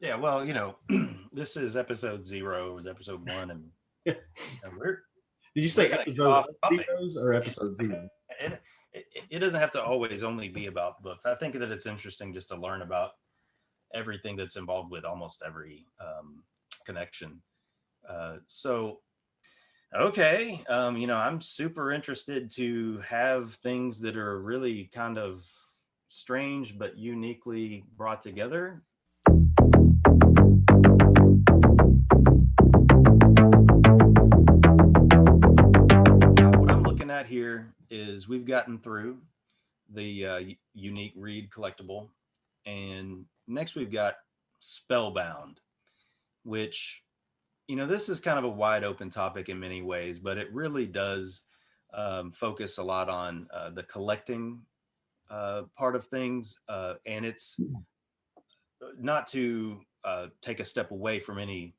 Yeah, well, this is episode 0, it was episode 1, and Did we're you we're say gonna get episode off of topic. zeros or episode zero? And it doesn't have to always only be about books. I think that it's interesting just to learn about everything that's involved with almost every connection. So, okay, I'm super interested to have things that are really kind of strange but uniquely brought together. What I'm looking at here is we've gotten through the unique read collectible, and next we've got Spellbound, which this is kind of a wide open topic in many ways, but it really does focus a lot on the collecting part of things, and it's not to take a step away from any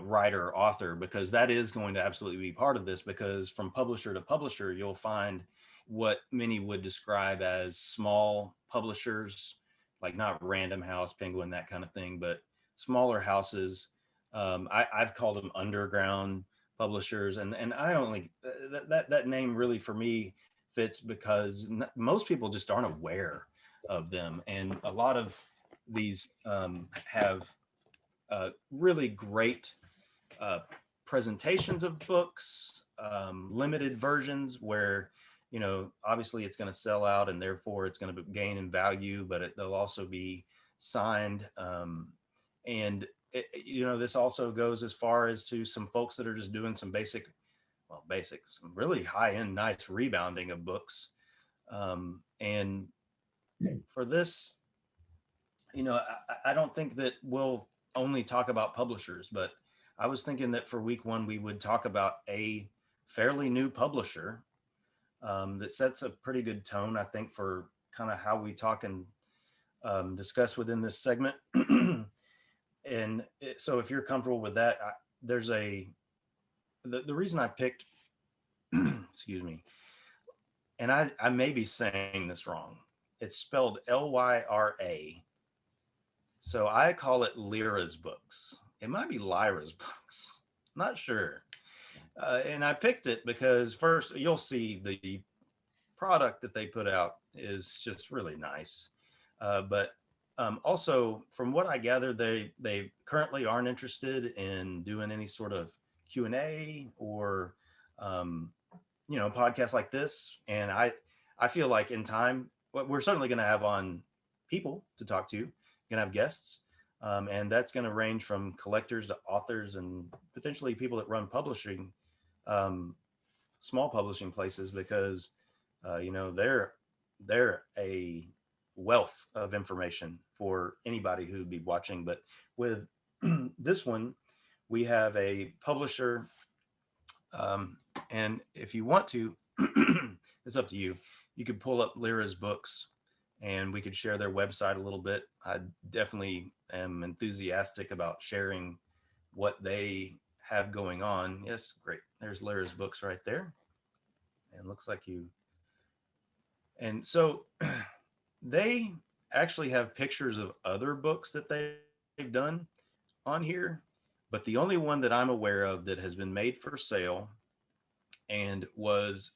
writer or author, because that is going to absolutely be part of this, because from publisher to publisher you'll find what many would describe as small publishers, like not Random House, Penguin, that kind of thing, but smaller houses. I've called them underground publishers, and I only that name really for me fits because most people just aren't aware of them, and a lot of these have really great uh, presentations of books, limited versions where obviously it's going to sell out and therefore it's going to gain in value, but they'll also be signed, and this also goes as far as to some folks that are just doing some some really high end nice rebounding of books, and for this, I don't think that we'll only talk about publishers, but I was thinking that for week 1 we would talk about a fairly new publisher that sets a pretty good tone, I think, for kind of how we talk and discuss within this segment. And so, if you're comfortable with that, there's the reason I picked, excuse me, and I may be saying this wrong. It's spelled Lyra. So I call it Lyra's Books. It might be Lyra's Books. Not sure. And I picked it because first you'll see the product that they put out is just really nice. But also, from what I gather, they currently aren't interested in doing any sort of Q&A or um, podcasts like this. And I feel like in time, we're certainly going to have on people to talk to, going to have guests, and that's going to range from collectors to authors and potentially people that run publishing, um, small publishing places, because they're a wealth of information for anybody who'd be watching. But with this one, we have a publisher, um, and if you want to, it's up to you. You could pull up Lyra's Books and we could share their website a little bit. I definitely am enthusiastic about sharing what they have going on. Yes, great. There's Lyra's Books right there. And looks like you. And so they actually have pictures of other books that they've done on here, but the only one that I'm aware of that has been made for sale and was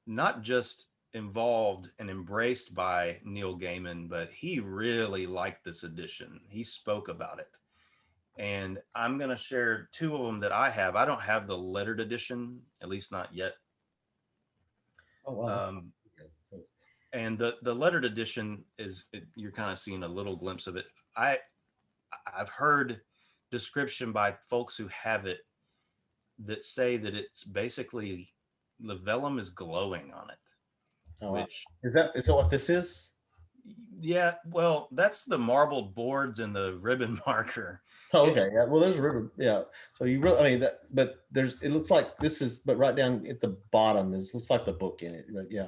not just involved and embraced by Neil Gaiman, but he really liked this edition. He spoke about it. And I'm going to share 2 of them that I have. I don't have the lettered edition, at least not yet. Oh wow, that's Um, good. So, and the lettered edition you're kind of seeing a little glimpse of it. I've heard description by folks who have it that say that it's basically the vellum is glowing on it, oh wow. which, Is that what this is? yeah, well, that's the marbled boards and the ribbon marker. Oh, It, okay, yeah. Well, there's a river. Yeah. So you really, I mean, that, but there's. It looks like this is, but right down at the bottom is looks like the book in it. But yeah.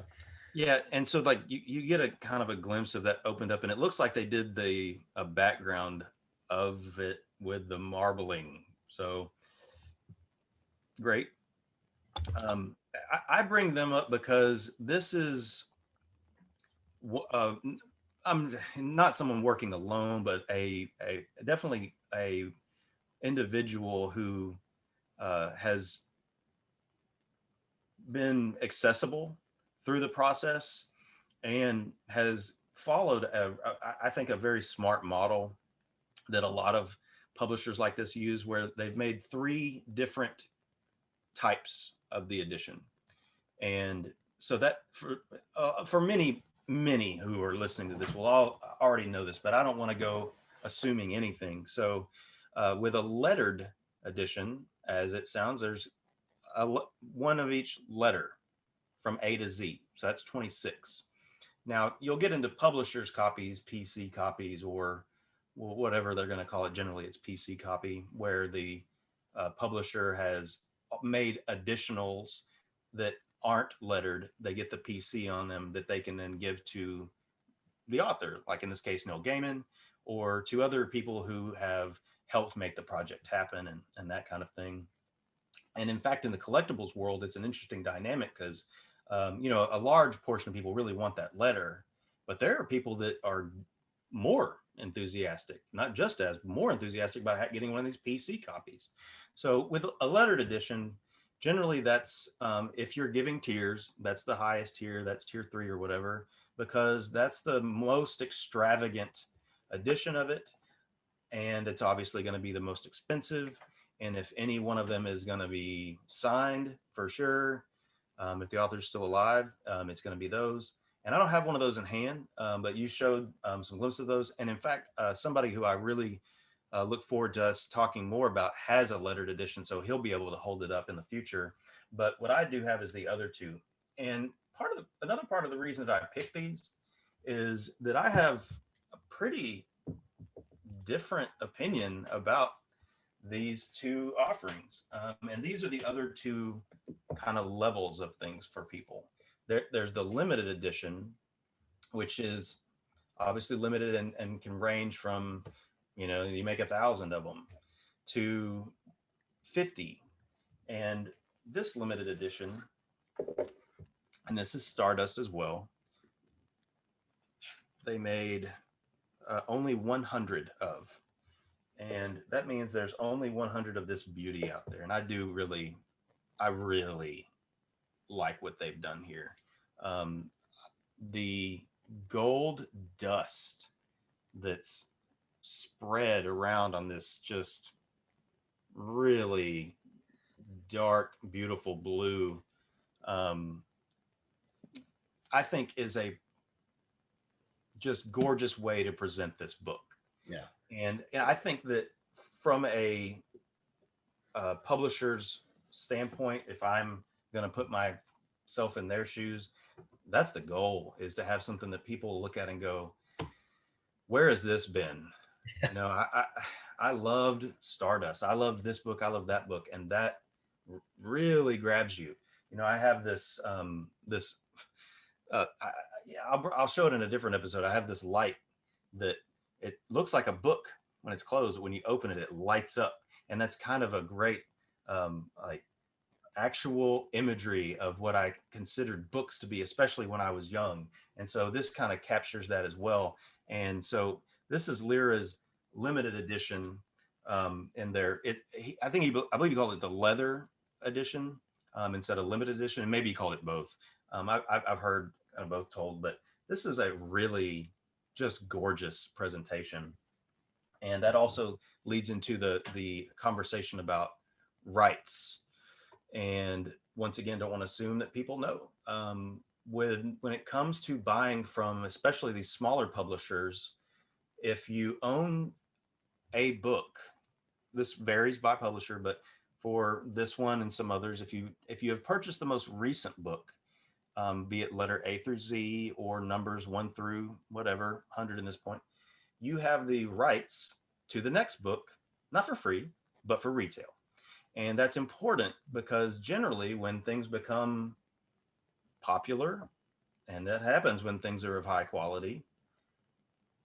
yeah, and so like you get a kind of a glimpse of that opened up, and it looks like they did the a background of it with the marbling. So great. I bring them up because this is uh, I'm not someone working alone, but a definitely a individual who has been accessible through the process and has followed I think a very smart model that a lot of publishers like this use, where they've made three different types of the edition. And so that for many who are listening to this will all already know this, but I don't want to go assuming anything. So with a lettered edition, as it sounds, there's one of each letter from A to Z. So that's 26. Now you'll get into publishers copies, PC copies, or well, whatever they're going to call it. Generally, it's PC copy, where the publisher has made additionals that aren't lettered. They get the PC on them that they can then give to the author, like in this case, Neil Gaiman, or to other people who have helped make the project happen, and that kind of thing. And in fact, in the collectibles world, it's an interesting dynamic because, a large portion of people really want that letter, but there are people that are more enthusiastic, not just as more enthusiastic about getting one of these PC copies. So with a lettered edition, generally that's if you're giving tiers, that's the highest tier, that's tier 3 or whatever, because that's the most extravagant edition of it, and it's obviously going to be the most expensive. And if any one of them is going to be signed, for sure, if the author's still alive, it's going to be those. And I don't have one of those in hand, but you showed some glimpses of those. And in fact, somebody who I really look forward to us talking more about has a lettered edition, so he'll be able to hold it up in the future. But what I do have is the other two. And another part of the reason that I picked these is that I have a pretty different opinion about these two offerings. And these are the other two kind of levels of things for people. There's the limited edition, which is obviously limited and can range from, you make 1,000 of them to 50. And this limited edition, and this is Stardust as well, they made only 100 of. And that means there's only 100 of this beauty out there. And I really like what they've done here. The gold dust that's spread around on this just really dark, beautiful blue, I think is a just gorgeous way to present this book. Yeah. And I think that from a publisher's standpoint, if I'm going to put myself in their shoes, that's the goal, is to have something that people look at and go, where has this been? I loved Stardust. I loved this book. I loved that book. And that really grabs you. I have this, I'll show it in a different episode. I have this light that it looks like a book when it's closed. When you open it, it lights up. And that's kind of a great, like actual imagery of what I considered books to be, especially when I was young. And so this kind of captures that as well. And so this is Lyra's limited edition. In there, I believe he called it the leather edition instead of limited edition, and maybe he called it both. I've heard kind of both told, but this is a really just gorgeous presentation. And that also leads into the conversation about rights. And once again, don't want to assume that people know. When it comes to buying from especially these smaller publishers, if you own a book, this varies by publisher, but for this one and some others, if you have purchased the most recent book, be it letter A through Z or numbers 1 through whatever, 100 in this point, you have the rights to the next book, not for free, but for retail. And that's important because generally when things become popular, and that happens when things are of high quality,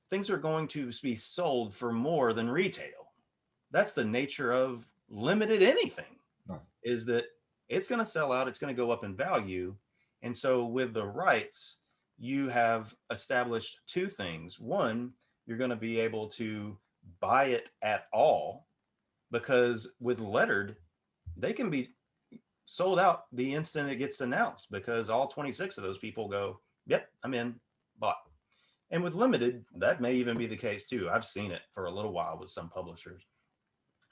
things are going to be sold for more than retail. That's the nature of limited anything, is that it's going to sell out, it's going to go up in value. And so with the rights, you have established two things. One, you're going to be able to buy it at all, because with lettered, they can be sold out the instant it gets announced, because all 26 of those people go, yep, I'm in, bought. And with limited, that may even be the case too. I've seen it for a little while with some publishers.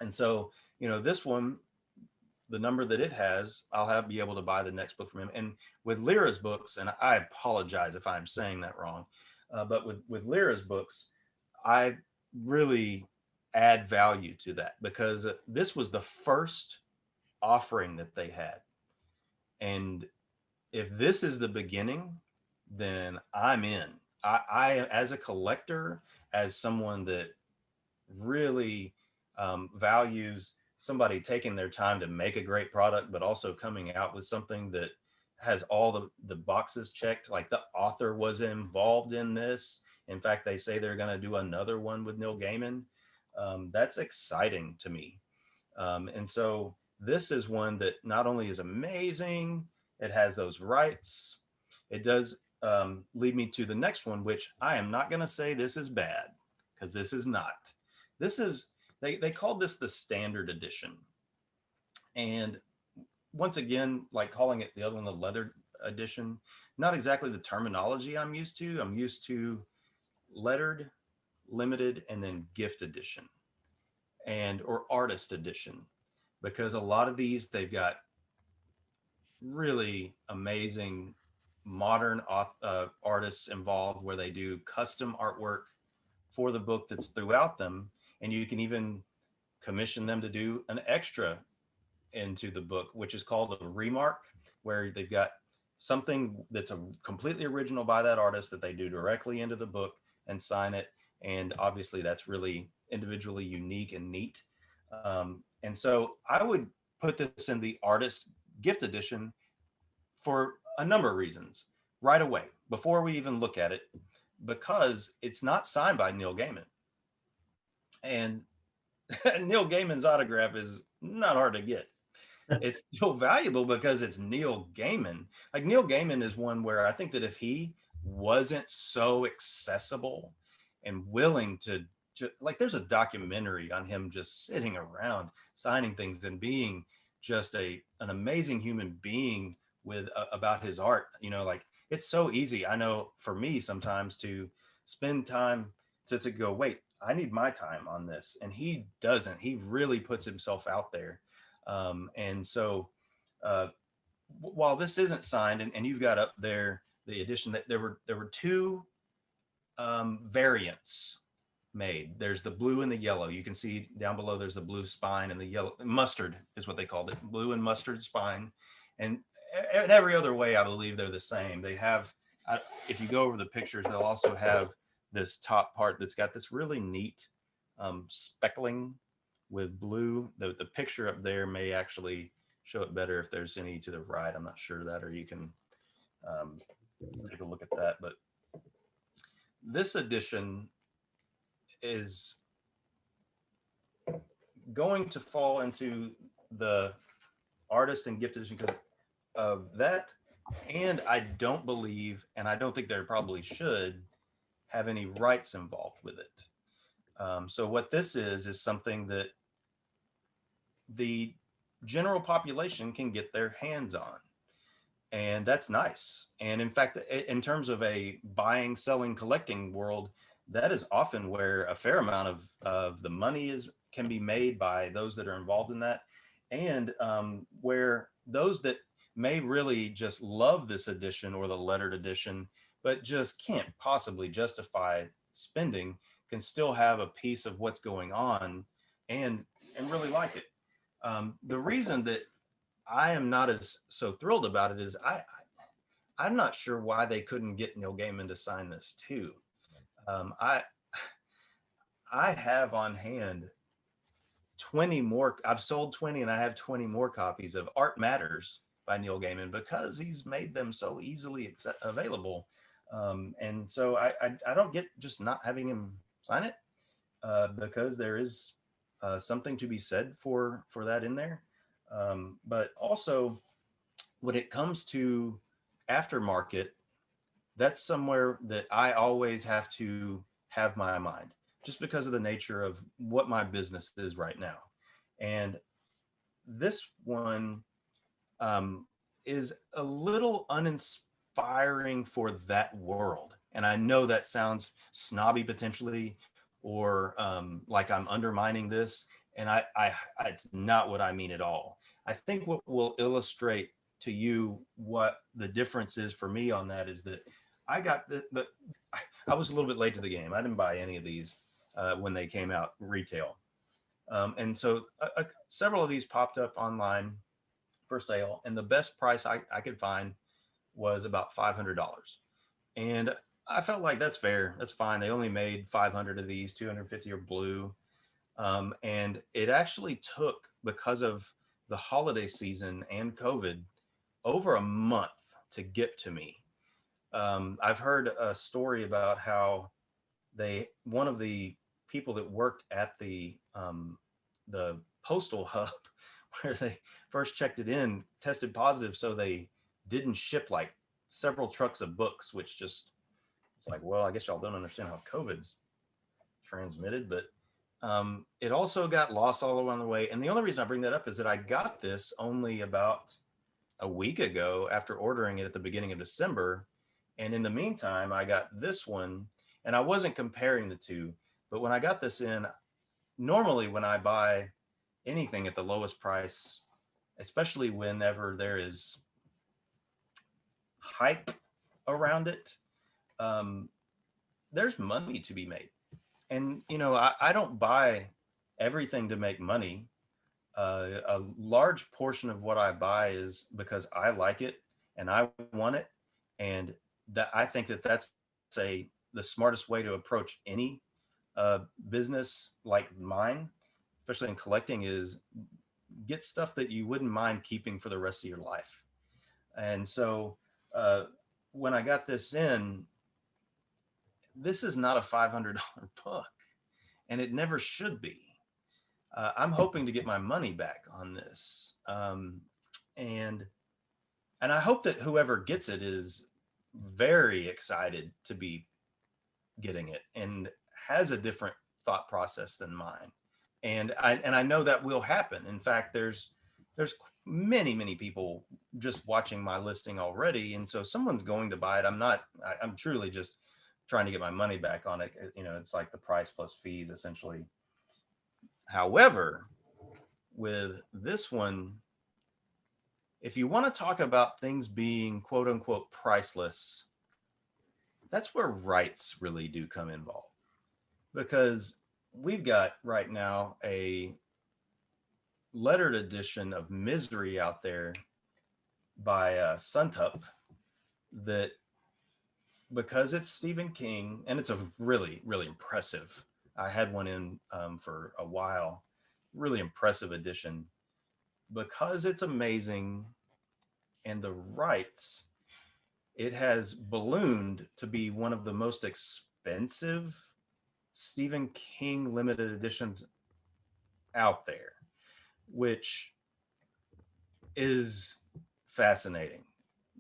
And so, this one, the number that it has, I'll be able to buy the next book from him. And with Lyra's books, and I apologize if I'm saying that wrong, but with Lyra's books, I really add value to that, because this was the first offering that they had. And if this is the beginning, then I'm in. I as a collector, as someone that really values somebody taking their time to make a great product, but also coming out with something that has all the boxes checked. Like, the author was involved in this. In fact, they say they're going to do another one with Neil Gaiman. That's exciting to me. And so this is one that not only is amazing, it has those rights. It does lead me to the next one, which I am not going to say this is bad, because this is not. This is, they called this the standard edition. And once again, like calling it the other one, the leather edition, not exactly the terminology I'm used to. I'm used to lettered, limited, and then gift edition, and or artist edition, because a lot of these, they've got really amazing modern artists involved, where they do custom artwork for the book that's throughout them. And you can even commission them to do an extra into the book, which is called a remark, where they've got something that's a completely original by that artist that they do directly into the book and sign it. And obviously that's really individually unique and neat. And so I would put this in the artist gift edition for a number of reasons right away, before we even look at it, because it's not signed by Neil Gaiman. And Neil Gaiman's autograph is not hard to get. It's still valuable because it's Neil Gaiman. Like, Neil Gaiman is one where I think that if he wasn't so accessible and willing to, like, there's a documentary on him just sitting around signing things and being just an amazing human being with about his art. Like, it's so easy, I know, for me sometimes to spend time to go, wait, I need my time on this. And he doesn't. He really puts himself out there. And so uh, while this isn't signed, and you've got up there the edition, that there were two variants made. There's the blue and the yellow. You can see down below there's the blue spine, and the yellow mustard is what they called it, blue and mustard spine. And in every other way, I believe they're the same. They have, if you go over the pictures, they'll also have this top part that's got this really neat speckling with blue. The picture up there may actually show it better if there's any to the right. I'm not sure of that, or you can take a look at that. But this edition is going to fall into the artist and gift edition because of that. And I don't believe, and I don't think there probably should have any rights involved with it. So what this is something that the general population can get their hands on. And that's nice. And in fact, in terms of a buying, selling, collecting world, that is often where a fair amount of the money can be made by those that are involved in that. And where those that may really just love this edition or the lettered edition, but just can't possibly justify spending, can still have a piece of what's going on and really like it. The reason that I am not as so thrilled about it is I'm not sure why they couldn't get Neil Gaiman to sign this too. I have on hand 20 more. I've sold 20 and I have 20 more copies of Art Matters by Neil Gaiman because he's made them so easily available. And so I don't get just not having him sign it because there is something to be said for that in there. But also when it comes to aftermarket, that's somewhere that I always have to have my mind, just because of the nature of what my business is right now. And this one um, is a little uninspiring for that world. And I know that sounds snobby potentially, or like I'm undermining this. And it's not what I mean at all. I think what will illustrate to you what the difference is for me on that is that I got I was a little bit late to the game. I didn't buy any of these when they came out retail. And so several of these popped up online for sale, and the best price I could find was about $500. And I felt like that's fair. That's fine. They only made 500 of these, 250 are blue. And it actually took, because of the holiday season and COVID, over a month to get to me. I've heard a story about how one of the people that worked at the postal hub where they first checked it in tested positive, so they didn't ship like several trucks of books, which just, it's like, well, I guess y'all don't understand how COVID's transmitted. But it also got lost all along the way. And the only reason I bring that up is that I got this only about a week ago after ordering it at the beginning of December. And in the meantime, I got this one, and I wasn't comparing the two, but when I got this in, normally when I buy anything at the lowest price, especially whenever there is hype around it, um, there's money to be made. And, I don't buy everything to make money. A large portion of what I buy is because I like it and I want it. And that I think that that's the smartest way to approach any business like mine, especially in collecting, is get stuff that you wouldn't mind keeping for the rest of your life. And so uh, when I got this in, this is not a $500 book, and it never should be. I'm hoping to get my money back on this, and I hope that whoever gets it is very excited to be getting it and has a different thought process than mine. And I know that will happen. In fact, there's many people just watching my listing already, and so someone's going to buy it. I'm truly just trying to get my money back on it. It's like the price plus fees essentially. However, with this one, if you want to talk about things being quote unquote priceless, that's where rights really do come involved, because we've got right now a lettered edition of Misery out there by Suntup, that, because it's Stephen King and it's a really impressive. I had one in for a while, really impressive edition, because it's amazing, and the rights, it has ballooned to be one of the most expensive Stephen King limited editions out there, which is fascinating,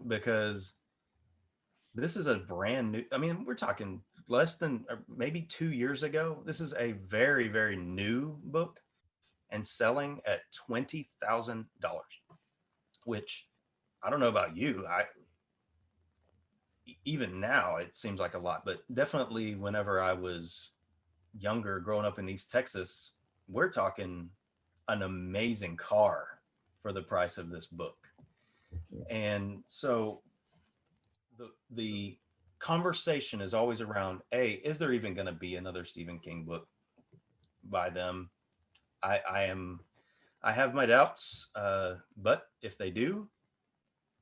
because this is a brand new, I mean, we're talking less than maybe 2 years ago. This is a very new book and selling at $20,000, which, I don't know about you. Even now it seems like a lot, but definitely whenever I was younger, growing up in East Texas, we're talking an amazing car for the price of this book. And so the conversation is always around, is there even going to be another Stephen King book by them? I have my doubts, but if they do,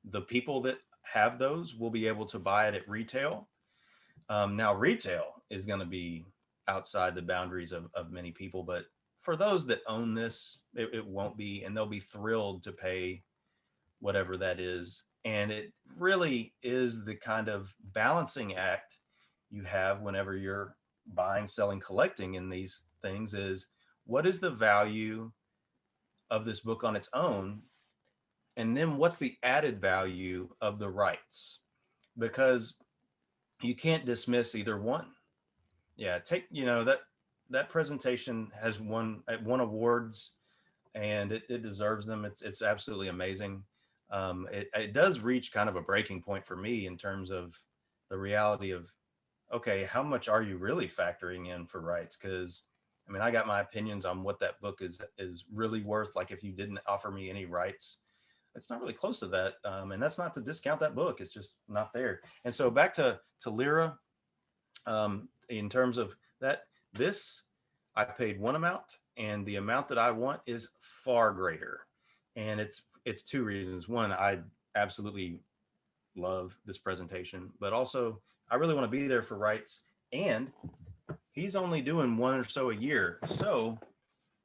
the people that have those will be able to buy it at retail. Now, retail is going to be outside the boundaries of many people, but for those that own this, it won't be, and they'll be thrilled to pay whatever that is. And it really is the kind of balancing act you have whenever you're buying, selling, collecting in these things, is what is the value of this book on its own? And then what's the added value of the rights? Because you can't dismiss either one. Yeah, take that presentation has won awards, and it deserves them. It's absolutely amazing. It does reach kind of a breaking point for me in terms of the reality of, okay, how much are you really factoring in for rights? Because I mean, I got my opinions on what that book is really worth. Like if you didn't offer me any rights, it's not really close to that. And that's not to discount that book. It's just not there. And so back to Lyra, in terms of that, this I paid one amount, and the amount that I want is far greater. And it's two reasons. One, I absolutely love this presentation, but also I really want to be there for rights. And he's only doing one or so a year. So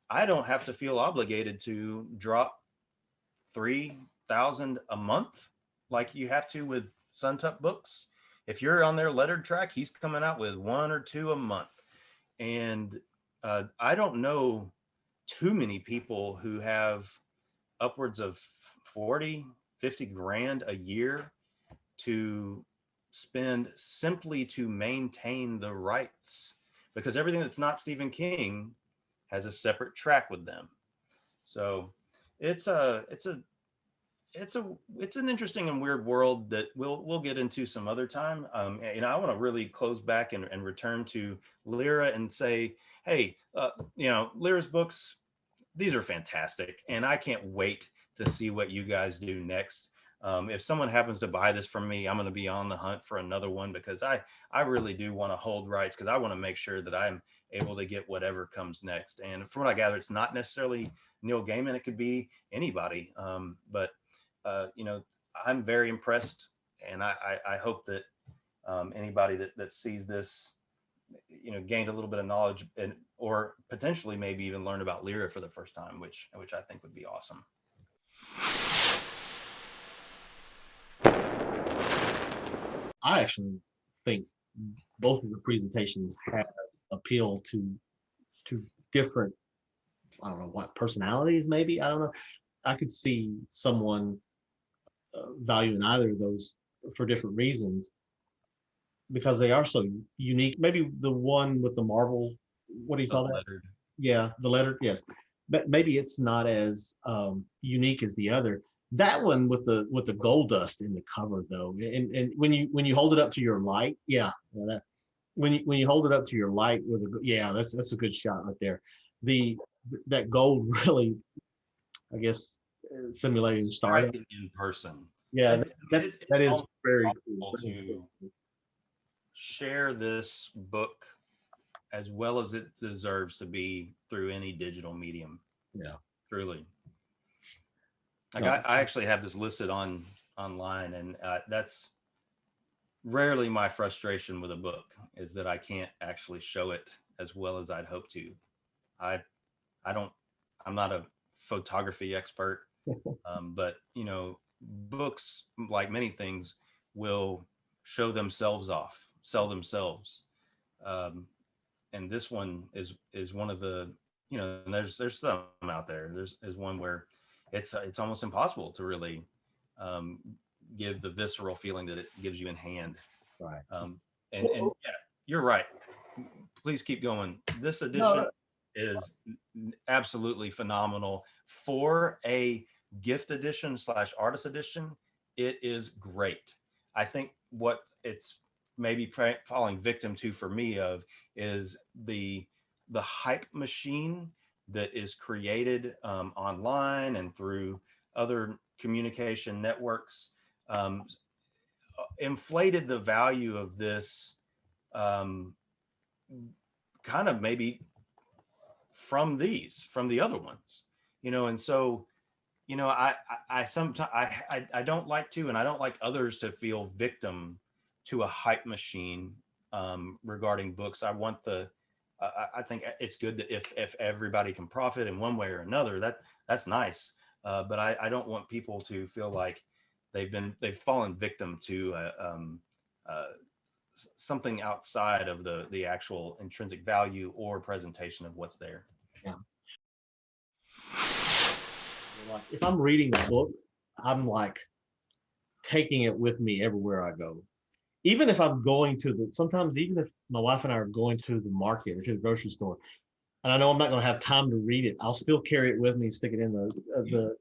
I don't have to feel obligated to drop 3,000 a month like you have to with Suntup books. If you're on their lettered track, he's coming out with one or two a month. And I don't know too many people who have upwards of 40, 50 grand a year to spend simply to maintain the rights, because everything that's not Stephen King has a separate track with them. So it's an interesting and weird world that we'll get into some other time. I want to really close back and return to Lyra and say, hey, Lyra's books, these are fantastic, and I can't wait to see what you guys do next. If someone happens to buy this from me, I'm going to be on the hunt for another one, because I really do want to hold rights, because I want to make sure that I'm able to get whatever comes next. And from what I gather, it's not necessarily Neil Gaiman; it could be anybody. But I'm very impressed, and I hope that anybody that sees this, gained a little bit of knowledge, and or potentially maybe even learn about Lyra for the first time, which I think would be awesome. I actually think both of the presentations have appeal to different, I don't know what, personalities maybe. I don't know. I could see someone valuing either of those for different reasons because they are so unique. Maybe the one with the Marvel, what do you call that? Lettered. Yeah, the letter, yes. But maybe it's not as unique as the other. That one with the gold dust in the cover though, and when you hold it up to your light, yeah, that when you hold it up to your light with a, yeah, that's a good shot right there. The that gold really, I guess, simulating stardust. Striking in person. Yeah, It's that is almost very impossible cool. to share this book as well as it deserves to be through any digital medium. Yeah. Truly. Like No, I actually have this listed online, and that's rarely my frustration with a book, is that I can't actually show it as well as I'd hope to. I I don't I'm not a photography expert, but books, like many things, will show themselves off, sell themselves. Um, and this one is one of the, and there's some out there. There's one where it's almost impossible to really um, give the visceral feeling that it gives you in hand. right. And yeah, you're right. Please keep going. This edition No, is absolutely phenomenal for a gift edition slash artist edition. It is great. I think what it's maybe falling victim to for me of is the hype machine that is created online and through other communication networks, um, inflated the value of this, um, kind of maybe from the other ones, and so I sometimes I don't like to, and I don't like others to feel victim to a hype machine regarding books. I want I think it's good that if everybody can profit in one way or another, that's nice. But I don't want people to feel like they've fallen victim to uh, something outside of the actual intrinsic value or presentation of what's there. yeah. Like if I'm reading a book, I'm like taking it with me everywhere I go. even if I'm going to sometimes even if my wife and I are going to the market or to the grocery store, and I know I'm not going to have time to read it, I'll still carry it with me, stick it in You, the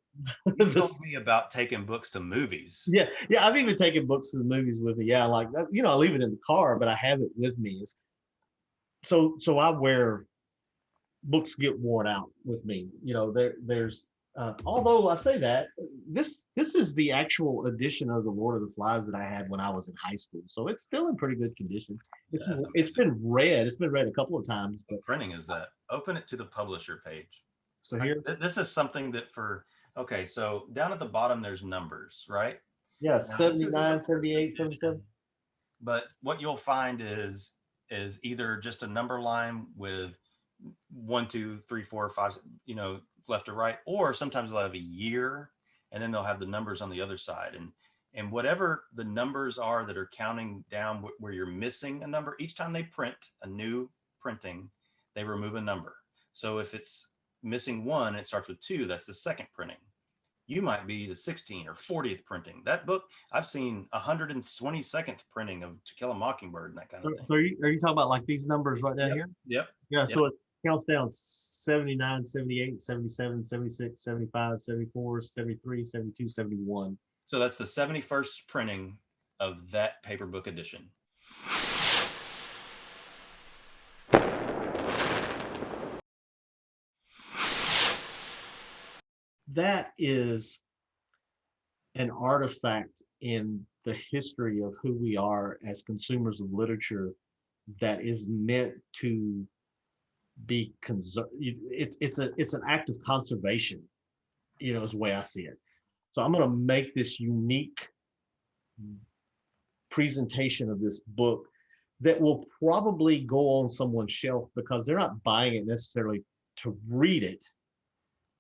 you told the me about taking books to movies. yeah, yeah. I've even taken books to the movies with me. Yeah, like that, I leave it in the car, but I have it with me. So I wear books get worn out with me. There's although I say that this is the actual edition of the Lord of the Flies that I had when I was in high school, so it's still in pretty good condition. Yeah, that's It's amazing. been read. It's been read a couple of times, but What printing is that? Open it to the publisher page. so Right. here, This is something that okay, so down at the bottom, there's numbers, right? yeah, Now, this isn't the 79, first 78, 77. edition, but what you'll find is either just a number line with 1, 2, 3, 4, 5, left or right, or sometimes they'll have a year and then they'll have the numbers on the other side. And whatever the numbers are that are counting down where you're missing a number, each time they print a new printing, they remove a number. So if it's missing 1, it starts with 2, that's the second printing. You might be the 16th or 40th printing. That book, I've seen 122nd printing of To Kill a Mockingbird and that kind of thing. So are you talking about like these numbers right down Yep. here? Yep. Yeah, Yep. so it counts down 79, 78, 77, 76, 75, 74, 73, 72, 71. So that's the 71st printing of that paper book edition. That is an artifact in the history of who we are as consumers of literature that is meant to be conserved. It's an act of conservation, is the way I see it. So I'm going to make this unique presentation of this book that will probably go on someone's shelf because they're not buying it necessarily to read it.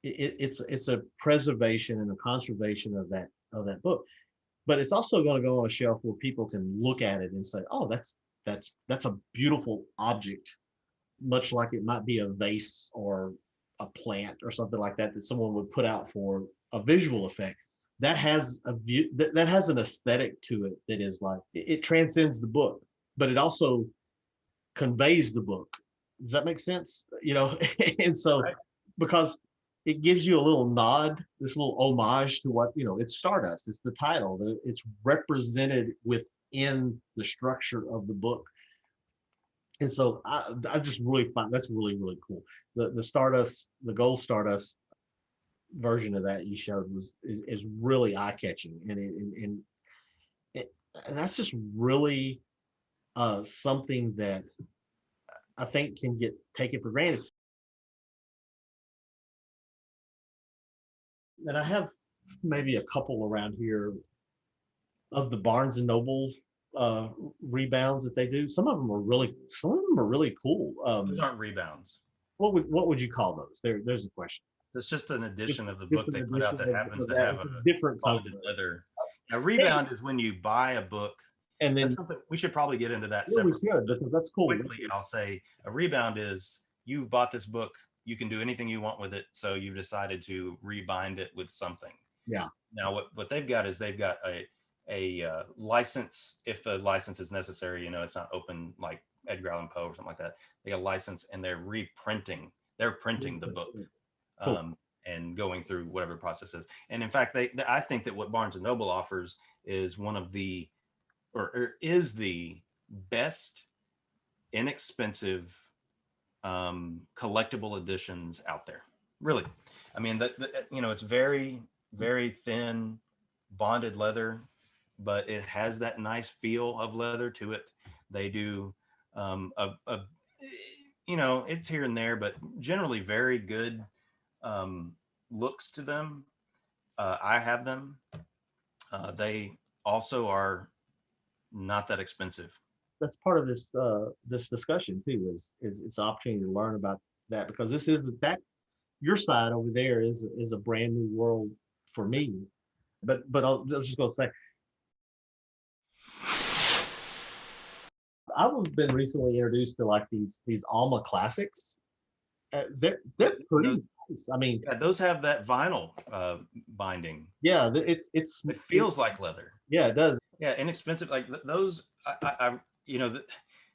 It's a preservation and a conservation of that book, but it's also going to go on a shelf where people can look at it and say, oh, that's a beautiful object, much like it might be a vase or a plant or something like that someone would put out for a visual effect. That has a view that has an aesthetic to it that is like it transcends the book, but it also conveys the book. Does that make sense? And so Right. because it gives you a little nod, this little homage to what, it's Stardust. It's the title. It's represented within the structure of the book. And so I just really find that's really, really cool. The Stardust, the gold Stardust version of that you showed is really eye catching, and that's just really something that I think can get taken for granted. And I have maybe a couple around here of the Barnes and Noble uh, rebounds that they do. Some of them are really cool. Those aren't rebounds. What would you call those? There's a question. It's just an edition of the Just book an they put out edition that happens of to that. have It's a a different cover. bonded leather. Now, rebound is when you buy a book. And then That's something we should probably get into that yeah, we separately. should, because that's cool. Quickly, I'll say a rebound is you've bought this book, you can do anything you want with it, so you've decided to rebind it with something. Yeah. Now, what they've got is they've got a license, if the license is necessary. It's not open like Edgar Allan Poe or something like that. They got a license and they're reprinting. They're printing the book. Cool. And going through whatever process is. And in fact, I think that what Barnes and Noble offers is one of the, or is the best inexpensive collectible editions out there. Really, I mean it's very, very thin bonded leather, but it has that nice feel of leather to it. They do it's here and there, but generally very good looks to them. I have them. They also are not that expensive. That's part of this discussion too, is it's an opportunity to learn about that, because this is that your side over there is a brand new world for me. But I was just gonna say, I've been recently introduced to like these Alma classics, They're Those, pretty nice. I mean, yeah, those have that vinyl binding. yeah, it's It feels like leather. yeah, it does. Yeah, inexpensive. Like those, you know,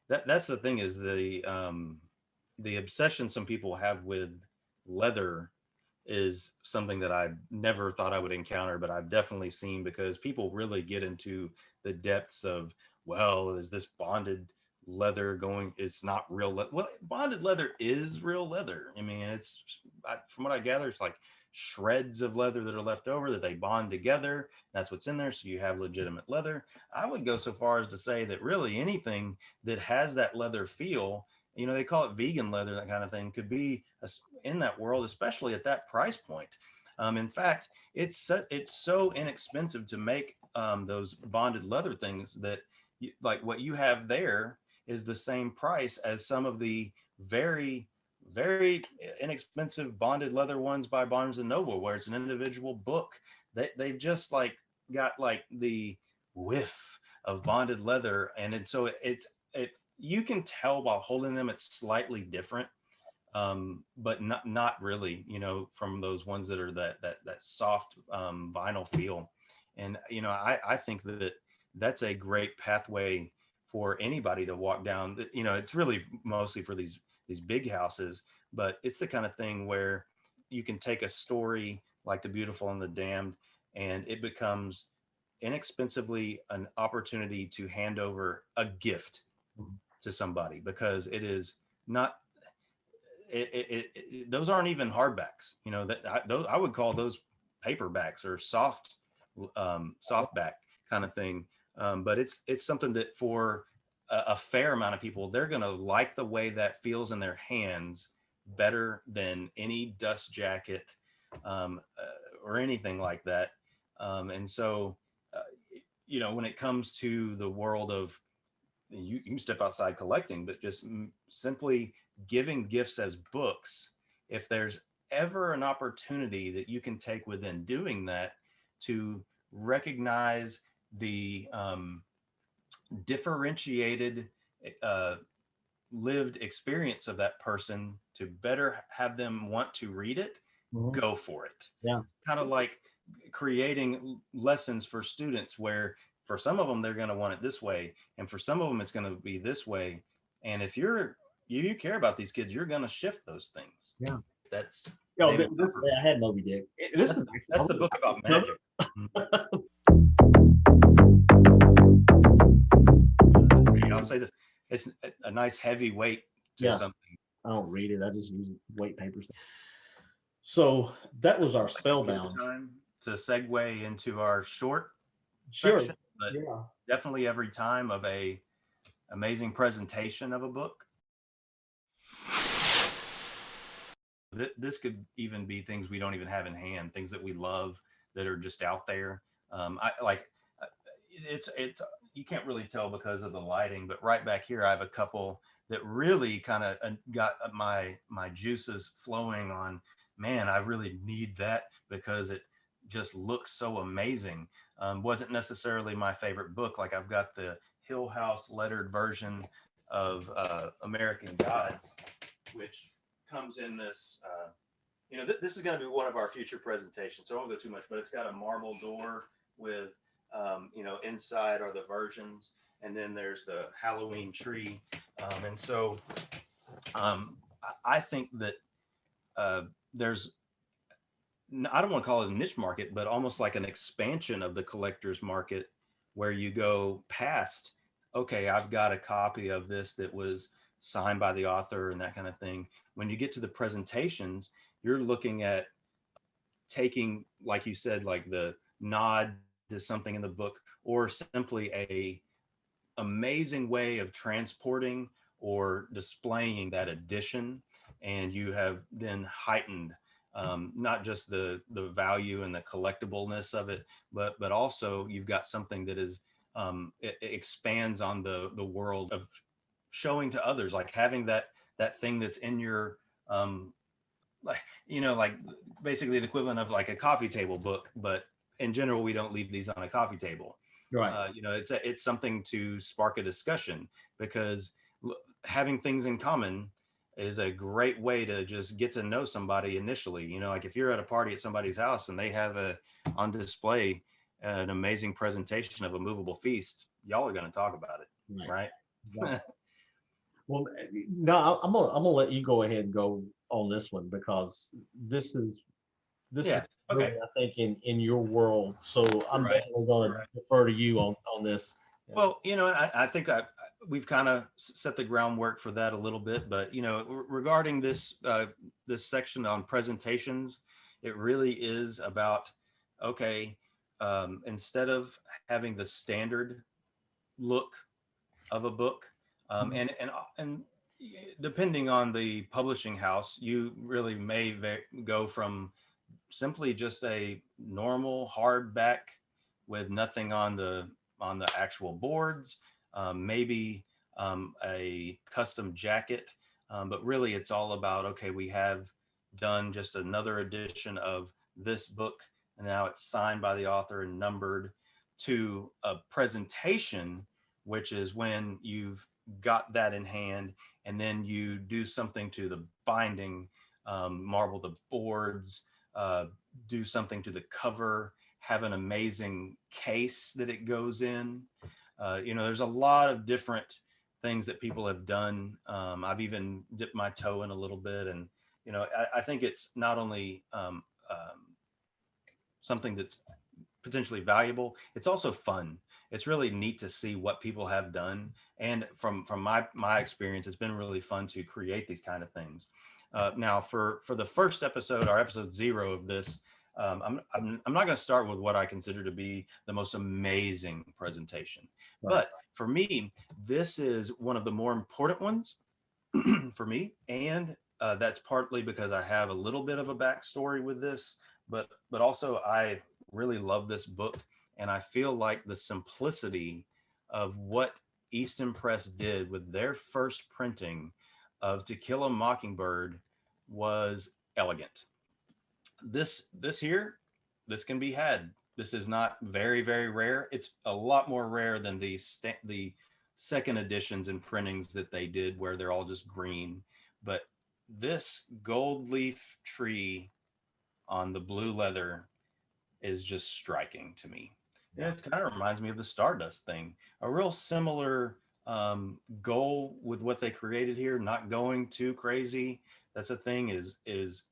that's the thing is the obsession some people have with leather is something that I never thought I would encounter, but I've definitely seen because people really get into the depths of, well, is this bonded leather going? It's not real. Well, bonded leather is real leather. I mean, from what I gather, it's like shreds of leather that are left over that they bond together. That's what's in there. So you have legitimate leather. I would go so far as to say that really anything that has that leather feel, you know, they call it vegan leather, that kind of thing, could be in that world, especially at that price point. In fact, it's so inexpensive to make those bonded leather things that like what you have there is the same price as some of the very inexpensive bonded leather ones by Barnes and Noble, where it's an individual book. They've just like got like the whiff of bonded leather, and so it you can tell while holding them it's slightly different, but not really, you know, from those ones that are that soft vinyl feel. And you know, I think that that's a great pathway for anybody to walk down. You know, it's really mostly for these big houses, but it's the kind of thing where you can take a story like The Beautiful and the Damned, and it becomes inexpensively an opportunity to hand over a gift to somebody because it is not those aren't even hardbacks, you know, I would call those paperbacks or softback kind of thing. But it's something that for a fair amount of people, they're going to like the way that feels in their hands better than any dust jacket, or anything like that. And so, uh, you know, when it comes to the world of you can step outside collecting, but just simply giving gifts as books, if there's ever an opportunity that you can take within doing that to recognize the differentiated uh, lived experience of that person to better have them want to read it, Mhm. go for it. Yeah. Kind of like creating lessons for students where for some of them they're going to want it this way, and for some of them it's going to be this way. And if you care about these kids, you're going to shift those things. Yeah. That's Yo, David this Copperfield. I had Moby Dick. This That's is actually, I that's the really book like this about cover. magic. I'll say this: it's a nice heavy weight to Yeah. something. I don't read it. I just use weight papers. So that was our spellbound. Time to segue into our short Sure. section, but Yeah. definitely every time of a amazing presentation of a book. This could even be things we don't even have in hand, things that we love that are just out there. I like it's you can't really tell because of the lighting, but right back here I have a couple that really kind of got my juices flowing on. Man, I really need that because it just looks so amazing. Wasn't necessarily my favorite book. Like I've got the Hill House lettered version of American Gods, which comes in this. You know, this is going to be one of our future presentations, so I won't go too much. But it's got a marble door with, you know, inside are the versions, and then there's the Halloween tree, and so I think that there's I don't want to call it a niche market, but almost like an expansion of the collector's market where you go past, okay, I've got a copy of this that was signed by the author and that kind of thing. When you get to the presentations, you're looking at taking, like you said, like the nod to something in the book, or simply a amazing way of transporting or displaying that edition, and you have then heightened not just the value and the collectibleness of it, but also you've got something that is it expands on the world of showing to others, like having that thing that's in your like, you know, like basically the equivalent of like a coffee table book, but in general we don't leave these on a coffee table. Right. You know, it's something to spark a discussion because having things in common is a great way to just get to know somebody initially. You know, like if you're at a party at somebody's house and they have a on display an amazing presentation of a movable feast, y'all are going to talk about it, Right. right? Exactly. Well, no, I'm gonna let you go ahead and go on this one because this is Yeah. really, Okay. I think, in your world. So I'm Right. definitely going to Right. defer to you on this. Yeah. Well, you know, I think we've kind of set the groundwork for that a little bit, but you know, regarding this section on presentations, it really is about okay, instead of having the standard look of a book, Mhm. and depending on the publishing house, you really may go from simply just a normal hardback with nothing on the actual boards, maybe a custom jacket, but really it's all about okay, we have done just another edition of this book, and now it's signed by the author and numbered, to a presentation, which is when you've got that in hand, and then you do something to the binding, marble the boards, uh, do something to the cover, have an amazing case that it goes in. You know, there's a lot of different things that people have done. I've even dipped my toe in a little bit, and you know, I think it's not only something that's potentially valuable, it's also fun. It's really neat to see what people have done, and from my experience, it's been really fun to create these kind of things. Now, for the first episode, our episode 0 of this, I'm not going to start with what I consider to be the most amazing presentation, Right. but for me, this is one of the more important ones for me, and that's partly because I have a little bit of a backstory with this, but also I really love this book, and I feel like the simplicity of what Easton Press did with their first printing of To Kill a Mockingbird was elegant. This here, this can be had. This is not very rare. It's a lot more rare than the second editions and printings that they did where they're all just green. But this gold leaf tree on the blue leather is just striking to me. Yeah, Yeah. it kind of reminds me of the Stardust thing. A real similar goal with what they created here, not going too crazy. That's the thing is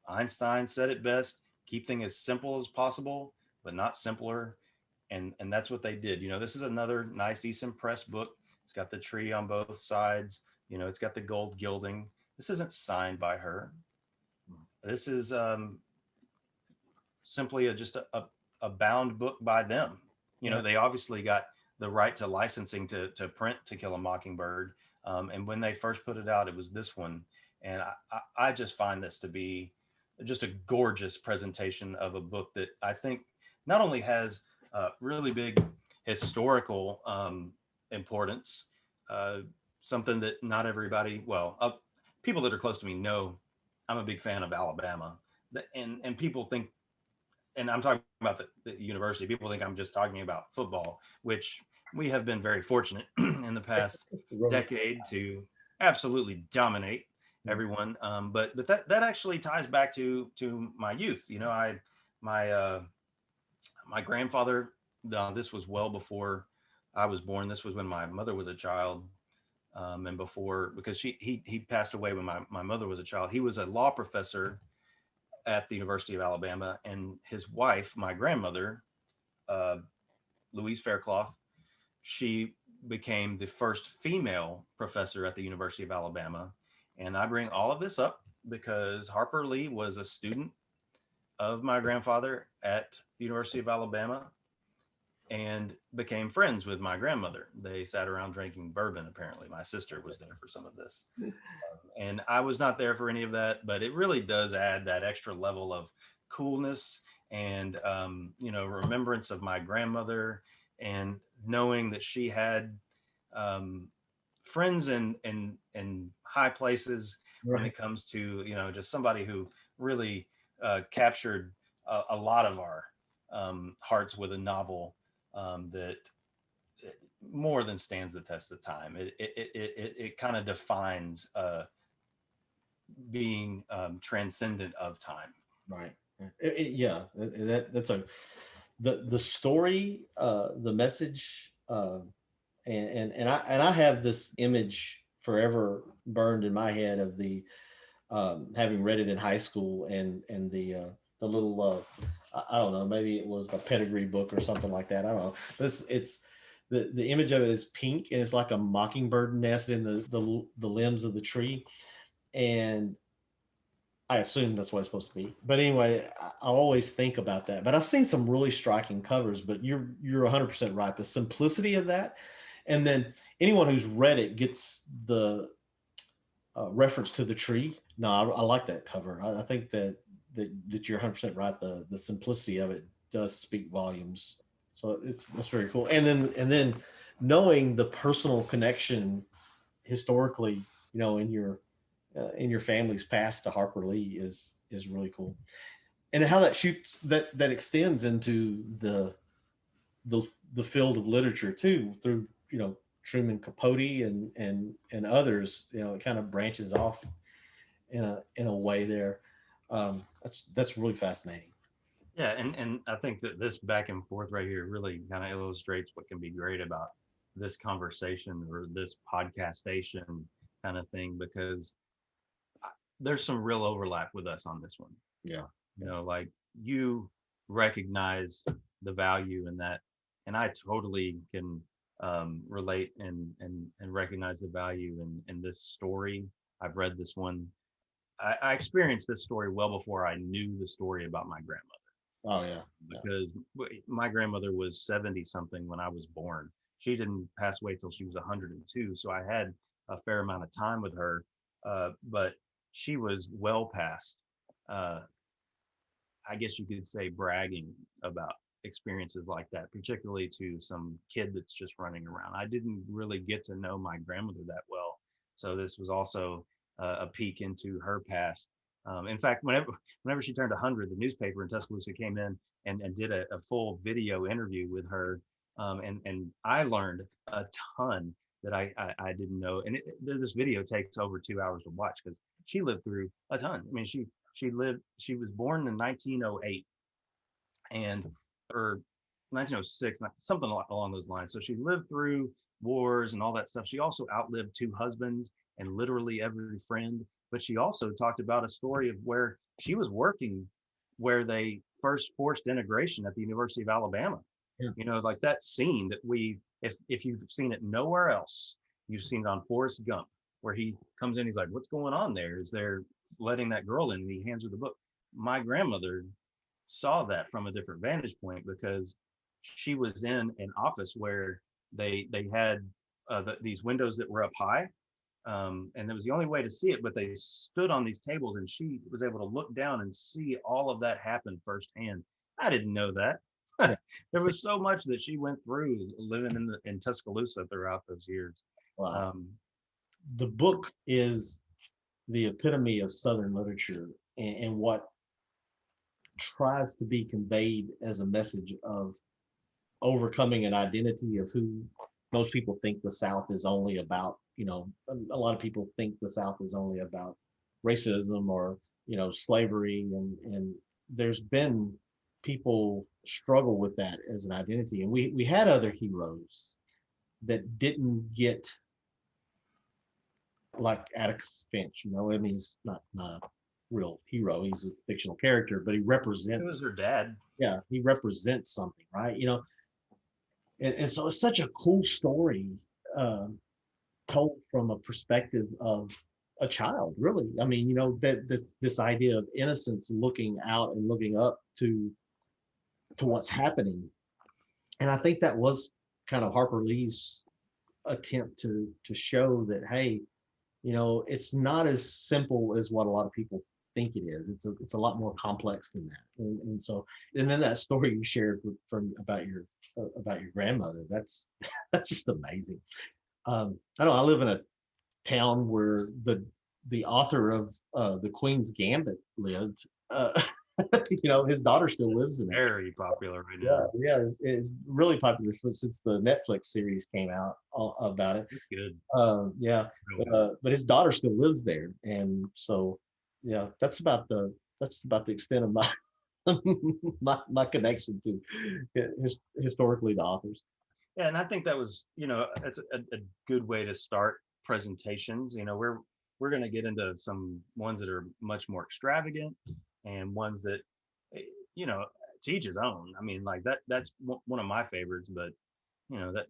Einstein said it best: keep things as simple as possible, but not simpler. And that's what they did. You know, this is another nice Easton Press book. It's got the tree on both sides. You know, it's got the gold gilding. This isn't signed by her. This is simply a bound book by them. You know, Yeah. they obviously got the right to licensing to print To Kill a Mockingbird. And when they first put it out, it was this one. And I just find this to be just a gorgeous presentation of a book that I think not only has really big historical importance, uh, something that not everybody, well, people that are close to me know I'm a big fan of Alabama. And people think, and I'm talking about the university, people think I'm just talking about football, which we have been very fortunate in the past Right. decade to absolutely dominate everyone. But that actually ties back to my youth. You know, my my grandfather. This was well before I was born. This was when my mother was a child, and before, because he passed away when my mother was a child. He was a law professor at the University of Alabama, and his wife, my grandmother, uh, Louise Faircloth, she became the first female professor at the University of Alabama. And I bring all of this up because Harper Lee was a student of my grandfather at the University of Alabama and became friends with my grandmother. They sat around drinking bourbon, apparently. My sister was there for some of this. And I was not there for any of that, but it really does add that extra level of coolness and, you know, remembrance of my grandmother, and knowing that she had um, friends in high places when Right. it comes to, you know, just somebody who really captured a lot of our hearts with a novel that more than stands the test of time. It kind of defines being transcendent of time. Right. Yeah. That's a the story, the message, and I have this image forever burned in my head of the having read it in high school, and the little I don't know, maybe it was a pedigree book or something like that. I don't know. But it's the image of it is pink, and it's like a mockingbird nest in the limbs of the tree, and I assume that's what it's supposed to be. But anyway, I always think about that. But I've seen some really striking covers. But you're 100% right. The simplicity of that, and then anyone who's read it gets the reference to the tree. No, I like that cover. I think that you're 100% right. The simplicity of it does speak volumes. So that's very cool. And then knowing the personal connection historically, in your family's past to Harper Lee is really cool. And how that shoots that extends into the the field of literature too, through Truman Capote and others. It kind of branches off in a way there. That's really fascinating. Yeah, and I think that this back and forth right here really kind of illustrates what can be great about this conversation or this podcast station kind of thing, because there's some real overlap with us on this one. Yeah. Like you recognize the value in that, and I totally can relate and recognize the value in this story. I've read this one. I experienced this story well before I knew the story about my grandmother, Oh yeah. Yeah. because my grandmother was 70 something when I was born. She didn't pass away till she was 102, so I had a fair amount of time with her, but she was well past, uh, I guess you could say, bragging about experiences like that, particularly to some kid that's just running around. I didn't really get to know my grandmother that well, so this was also a peek into her past. In fact, whenever she turned 100, the newspaper in Tuscaloosa came in and did a full video interview with her, and I learned a ton that I didn't know. And this video takes over 2 hours to watch because she lived through a ton. I mean, she was born in 1908 and or 1906, something along those lines. So she lived through wars and all that stuff. She also outlived two husbands and literally every friend. But she also talked about a story of where she was working, where they first forced integration at the University of Alabama. Yeah. Like that scene that if you've seen it nowhere else, you've seen it on Forrest Gump, where he comes in, he's like, "What's going on there? Is they're letting that girl in?" And he hands her the book. My grandmother saw that from a different vantage point because she was in an office where they had these windows that were up high, and it was the only way to see it, but they stood on these tables and she was able to look down and see all of that happen firsthand. I didn't know that. There was so much that she went through living in Tuscaloosa throughout those years. Wow. The book is the epitome of Southern literature, and what tries to be conveyed as a message of overcoming an identity of who most people think the South is only about. A lot of people think the South is only about racism or slavery, and there's been people struggle with that as an identity, and we had other heroes that didn't get, like Atticus Finch. I mean, he's not a real hero, he's a fictional character, but he It represents, was her dad. yeah, he represents something, right? And so it's such a cool story, told from a perspective of a child, really. I mean, this idea of innocence, looking out and looking up to what's happening. And I think that was kind of Harper Lee's attempt to show that, hey, it's not as simple as what a lot of people think it is. It's a lot more complex than that. And so, and then that story you shared about your grandmother, that's that's just amazing. I know I live in a town where the author of the Queen's Gambit lived. His daughter still lives in it. Very popular right Yeah, now. yeah, it's really popular since the Netflix series came out about it. It's good. Yeah, Really. but his daughter still lives there, and so Yeah, that's about the extent of my my connection to historically the authors. Yeah, and I think that was, that's a good way to start presentations. We're going to get into some ones that are much more extravagant, and ones that, eh, you know, to each his own. I mean, like that's one of my favorites, but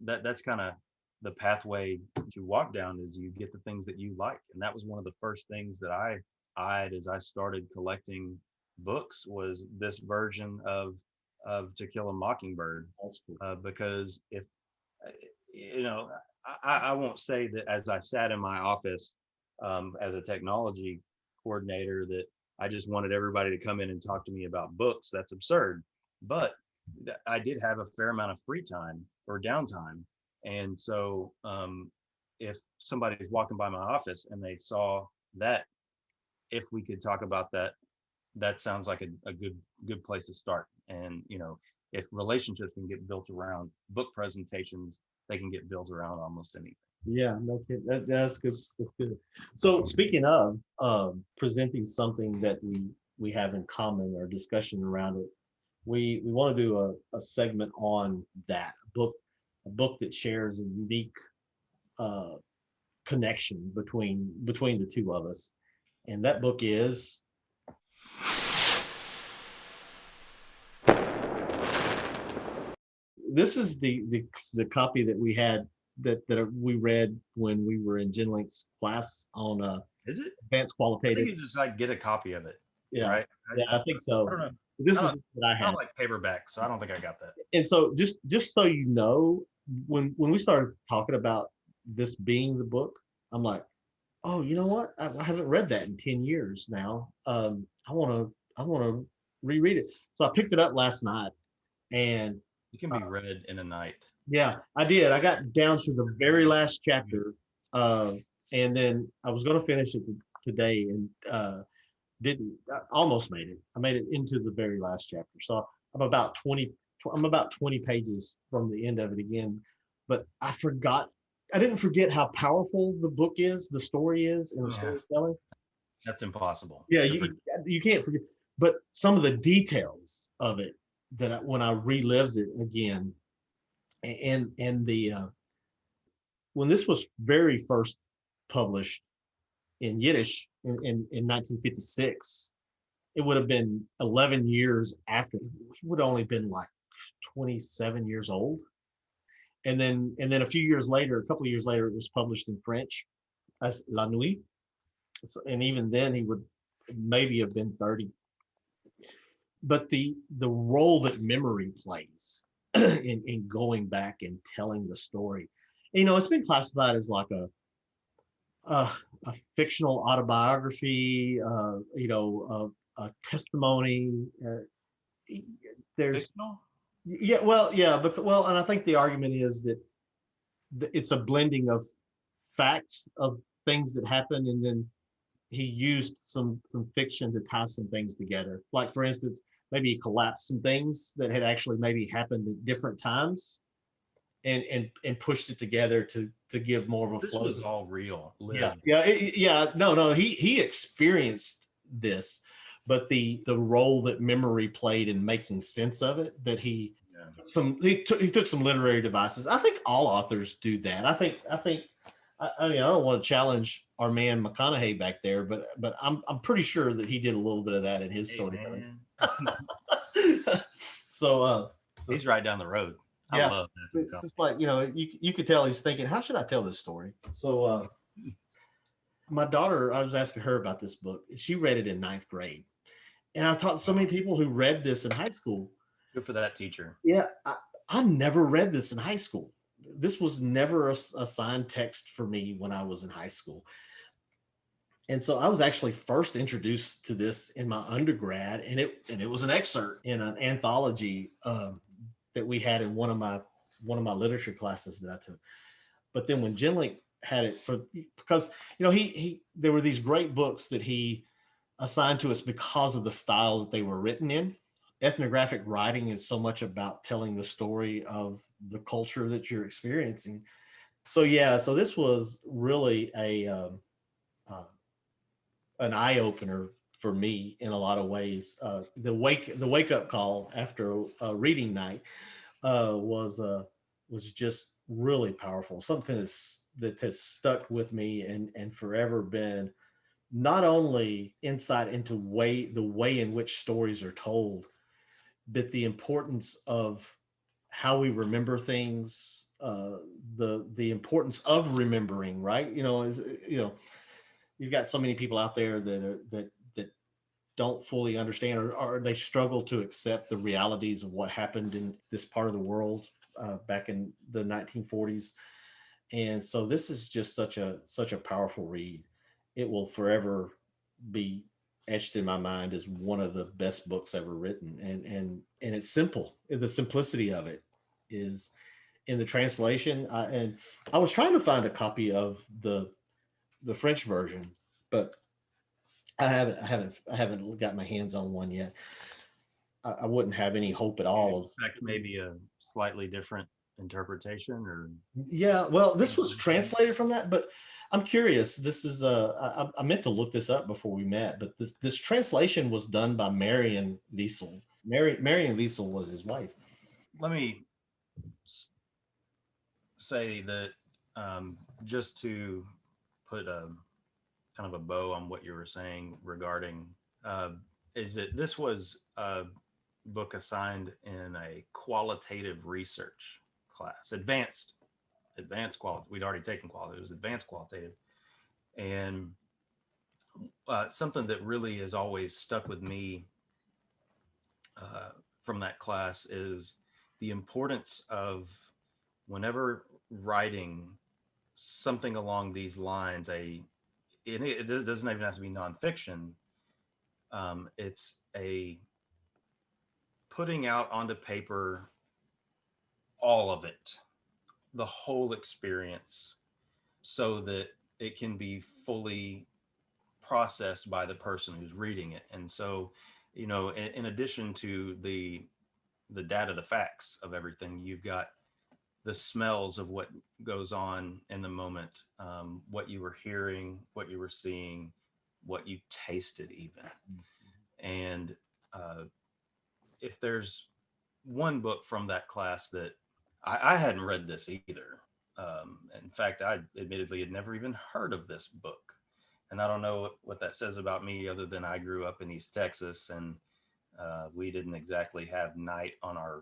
that's kind of the pathway to walk down, is you get the things that you like. And that was one of the first things that I eyed as I started collecting books, was this version of To Kill a Mockingbird. That's cool. Because if uh, you know I won't say that as I sat in my office as a technology coordinator, that I just wanted everybody to come in and talk to me about books. That's absurd. But I did have a fair amount of free time or downtime. And so if somebody's walking by my office and they saw that, if we could talk about that, that sounds like a good place to start. And if relationships can get built around book presentations, they can get built around almost anything. Yeah, no kidding. That's good. That's good. So speaking of presenting something that we have in common or discussion around it, we want to do a segment on that book that shares a unique uh, connection between the two of us, and that book is this is the copy that we had that we read when we were in Jen Link's class on Is it? advanced I think qualitative. you just like get a copy of it, Yeah, right? yeah, I think so. I don't know. This I is don't, what I I don't had. like paperback, so I don't think I got that. And so just so you know, when we started talking about this being the book, I'm like, oh, you know what? I haven't read that in 10 years now. I want to reread it. So I picked it up last night, and It can uh, be read in a night. yeah, I did. I got down to the very last chapter, uh, and then I was going to finish it today, and didn't. I almost made it. I made it into the very last chapter. So I'm about 20. I'm about 20 pages from the end of it again, but I forgot. I didn't forget how powerful the book is, the story is, and the Yeah, storytelling. that's impossible Yeah, to forget. you can't forget. But some of the details of it that when I relived it again, and the when this was very first published in Yiddish in 1956, it would have been 11 years after. He would have only been like 27 years old. And then a few years later, a couple of years later, it was published in French as La Nuit. So, and even then, he would maybe have been 30. But the role that memory plays in going back and telling the story, it's been classified as like a, a fictional autobiography, a testimony. There's Fictional? Yeah, well, yeah, but well, and I think the argument is that it's a blending of facts of things that happened, and then he used some fiction to tie some things together. Like for instance, maybe he collapsed some things that had actually maybe happened at different times, and pushed it together to give more of a This flow. was all real, Yeah, lived. yeah. No, he experienced this, but the role that memory played in making sense of it, that Yeah. he took some literary devices. I think all authors do that. I mean, I don't want to challenge our man McConaughey back there, but I'm pretty sure that he did a little bit of that in his Hey, storytelling. man. so so He's right down the road. I yeah, love Matthew it's just like you could tell he's thinking, how should I tell this story? So my daughter, I was asking her about this book. She read it in ninth grade, and I taught so many people who read this in high school. Good for that teacher. Yeah, I never read this in high school. This was never assigned text for me when I was in high school. And so I was actually first introduced to this in my undergrad, and it was an excerpt in an anthology that we had in one of my literature classes that I took. But then when Jenlink had it because he there were these great books that he assigned to us because of the style that they were written in. Ethnographic writing is so much about telling the story of the culture that you're experiencing. So yeah, so this was really a an eye opener for me in a lot of ways. The wake up call after a reading night uh, was uh, was just really powerful. Something that has stuck with me and forever been not only insight into the way in which stories are told, but the importance of how we remember things, the importance of remembering, right? Is you've got so many people out there that don't fully understand, or they struggle to accept the realities of what happened in this part of the world back in the 1940s. And so this is just such a powerful read. It will forever be etched in my mind as one of the best books ever written. And it's simple. The simplicity of it is in the translation. And I was trying to find a copy of the French version, but I haven't got my hands on one yet. I wouldn't have any hope at You all of. expect maybe a slightly different interpretation, or Yeah, well, this was translated from that, but I'm curious. This is I meant to look this up before we met, but this translation was done by Marion Wiesel. Marion Wiesel was his wife. let me say that, just to put a kind of a bow on what you were saying regarding, uh, is that this was a book assigned in a qualitative research class, advanced quality. We'd already taken quality; it was advanced qualitative, and something that really has always stuck with me uh, from that class is the importance of, whenever writing something along these lines, it doesn't even have to be nonfiction. It's a putting out onto paper all of it, the whole experience, so that it can be fully processed by the person who's reading it. And so, in addition to the data, the facts of everything, you've got the smells of what goes on in the moment, what you were hearing, what you were seeing, what you tasted, even. And uh, if there's one book from that class that I hadn't read this either. In fact, I admittedly had never even heard of this book. And I don't know what that says about me, other than I grew up in East Texas, and we didn't exactly have night on our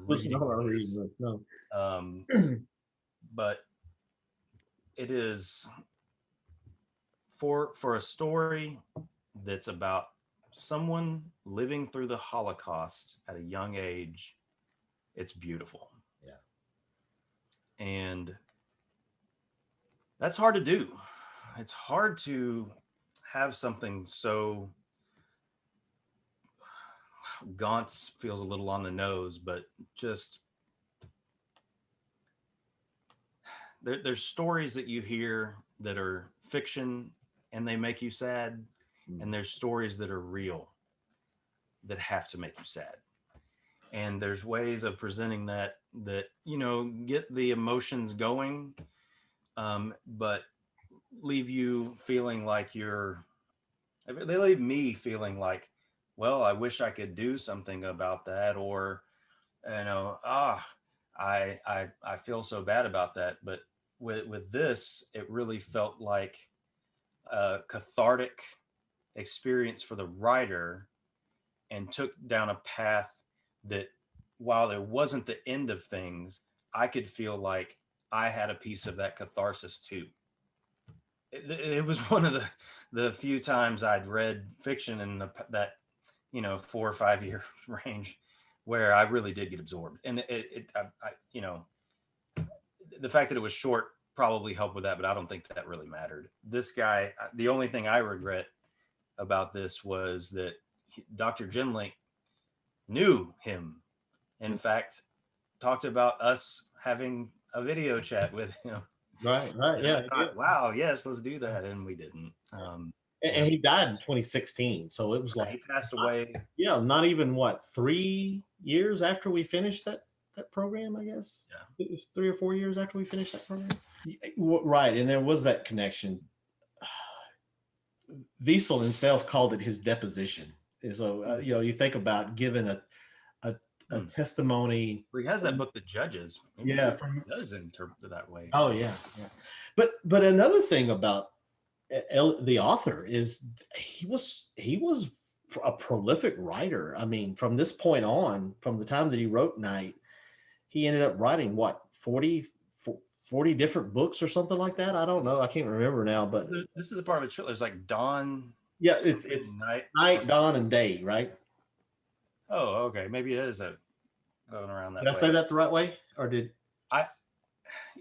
Listen to reading our reading list. list. No. Um, but it is for a story that's about someone living through the Holocaust at a young age. It's beautiful. Yeah. And that's hard to do. It's hard to have something so, Gaunt's feels a little on the nose, but just there's stories that you hear that are fiction and they make you sad, and there's stories that are real that have to make you sad. And there's ways of presenting that get the emotions going, but leave you feeling like they leave me feeling like, well, I wish I could do something about that, or I feel so bad about that. But with this, it really felt like a cathartic experience for the writer, and took down a path that, while it wasn't the end of things, I could feel like I had a piece of that catharsis too. It was one of the few times I'd read fiction in that 4 or 5 year range, where I really did get absorbed. And the fact that it was short probably helped with that, but I don't think that really mattered. This guy, the only thing I regret about this was that Dr. Genlink knew him. In fact, talked about us having a video chat with him. Right. And Yeah. I thought, wow, yes, let's do that. And we didn't. And he died in 2016, so it was He like, passed away. yeah, not even what, 3 years after we finished that program, I guess. Yeah. It was 3 or 4 years after we finished that program. Right, and there was that connection. Wiesel himself called it his deposition. And so, you think about giving a, a Hmm. testimony. He has that book, The Judges. Maybe Yeah, he does interpret it that way. oh yeah, yeah. But another thing about the author is he was a prolific writer. I mean, from this point on, from the time that he wrote Night, he ended up writing what 40 different books or something like that. I don't know. I can't remember now, but This is a part of a trilogy. It's like Dawn, yeah, it's Night, Night, Dawn, and Day, right? Oh, okay. Maybe it is a going around that Did I way. say that the right way, or did I?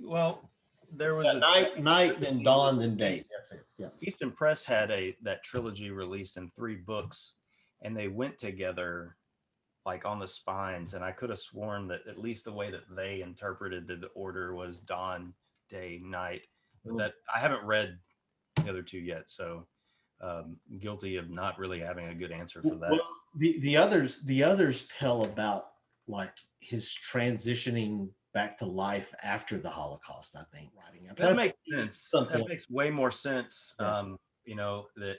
Well, there was a night, then dawn, then day. That's it. Yeah. Easton Press had that trilogy released in 3 books, and they went together like on the spines. And I could have sworn that at least the way that they interpreted the order was dawn, day, night. But that I haven't read the other 2 yet, so guilty of not really having a good answer for that. Well, the others tell about like his transitioning back to life after the Holocaust. I think that makes sense. That makes way more sense. Yeah. That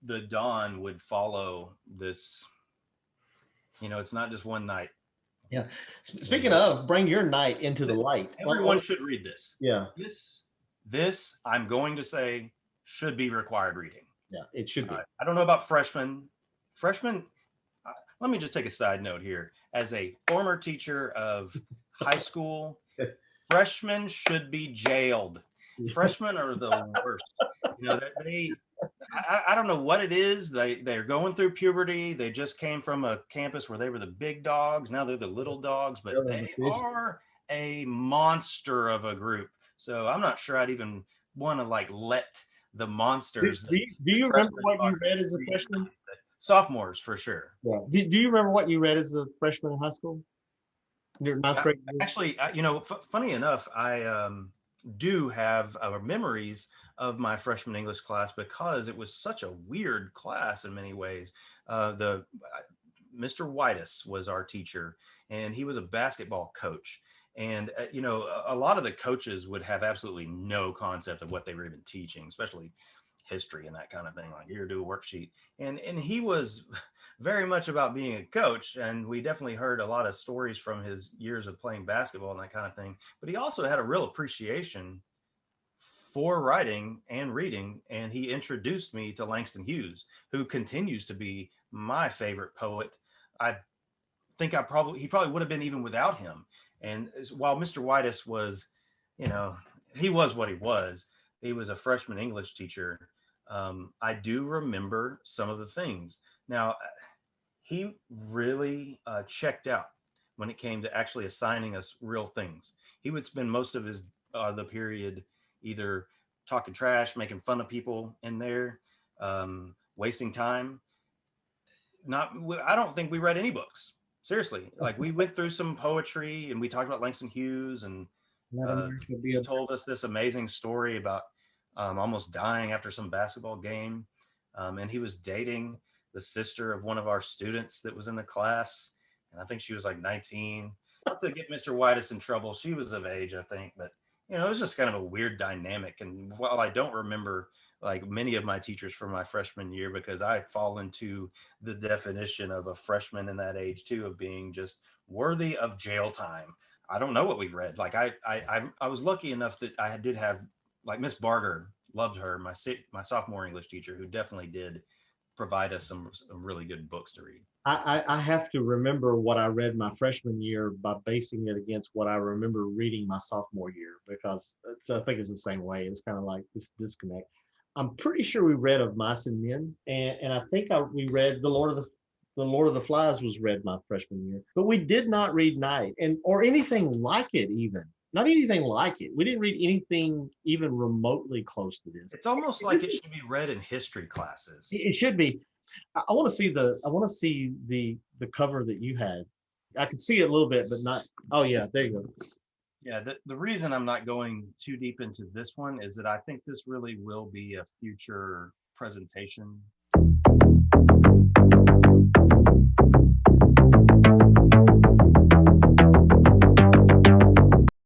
the dawn would follow this. It's not just one night. Yeah. Speaking of, bring your night into the light. Everyone should read this. Yeah. This I'm going to say should be required reading. Yeah, it should be. I don't know about freshmen. Let me just take a side note here. As a former teacher of high school, freshmen should be jailed. Freshmen are the worst. I don't know what it is. They're going through puberty. They just came from a campus where they were the big dogs. Now they're the little dogs, but they are a monster of a group. So I'm not sure I'd even want to let the monsters. Do you remember what you read as a freshman? Sophomores, for sure. Yeah. Do you remember what you read as a freshman in high school? Actually, funny enough, I do have memories of my freshman English class because it was such a weird class in many ways. Mr. Whitus was our teacher, and he was a basketball coach. And, a lot of the coaches would have absolutely no concept of what they were even teaching, especially history and that kind of thing. Like, here, do a worksheet. And he was very much about being a coach. And we definitely heard a lot of stories from his years of playing basketball and that kind of thing. But he also had a real appreciation for writing and reading. And he introduced me to Langston Hughes, who continues to be my favorite poet. I think he probably would have been even without him. And while Mr. Whitus was, he was what he was. He was a freshman English teacher. I do remember some of the things. Now, he really checked out when it came to actually assigning us real things. He would spend most of the period either talking trash, making fun of people in there, wasting time. I don't think we read any books. Seriously, we went through some poetry and we talked about Langston Hughes, and he told us this amazing story about almost dying after some basketball game. And he was dating the sister of one of our students that was in the class. And I think she was 19. Not to get Mr. Whitus in trouble, she was of age, I think. But, it was just kind of a weird dynamic. And while I don't remember many of my teachers from my freshman year, because I fall into the definition of a freshman in that age too, of being just worthy of jail time. I don't know what we read. I was lucky enough that I did have Miss Barger, loved her, my sophomore English teacher, who definitely did provide us some really good books to read. I have to remember what I read my freshman year by basing it against what I remember reading my sophomore year, because I think it's the same way. It's kind of like this disconnect. I'm pretty sure we read Of Mice and Men, and I think we read The Lord of the Flies was read my freshman year, but we did not read Night or anything like it even. Not anything like it. We didn't read anything even remotely close to this. It's almost like it should be read in history classes. It should be. I want to see the cover that you had. I could see it a little bit, but not. Oh yeah, there you go. Yeah, the reason I'm not going too deep into this one is that I think this really will be a future presentation.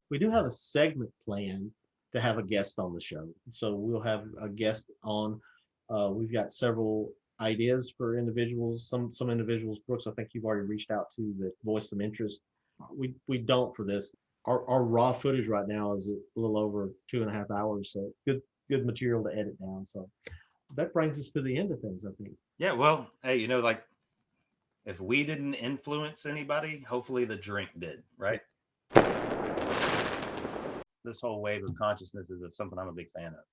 We do have a segment planned to have a guest on the show. So we'll have a guest on We've got several ideas for individuals. Some individuals, Brooks, I think you've already reached out to that voice some interest. We don't for this. Our raw footage right now is a little over 2.5 hours, so good material to edit down. So that brings us to the end of things, I think. Yeah, well, hey, like if we didn't influence anybody, hopefully the drink did, right? This whole wave of consciousness is something I'm a big fan of.